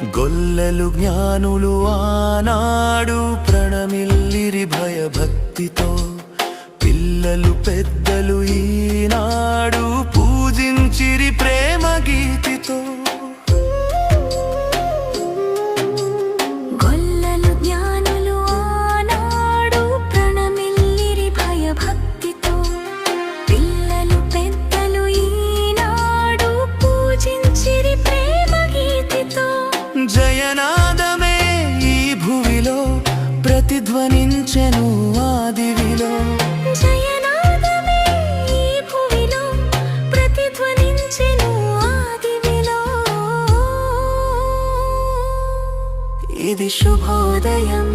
గొల్లలు జ్ఞానులు ఆనాడు ప్రణమిల్లిరి భయభక్తితో, పిల్లలు పెద్దలు ఈనాడు పూజించిరి ప్రేమ గీతితో. గొల్లలు జ్ఞానులు ఆనాడు ప్రణమిల్లిరి భయభక్తితో, పిల్లలు పెద్దలు ఈనాడు పూజించిరి ప్రేమ గీతితో. జయనాదమే ఈ భువిలో ప్రతిధ్వనించెను ఆదివిలో, జయనాదమే ఈ భువిలో ప్రతిధ్వనించెను ఆదివిలో. ఇది శుభోదయం.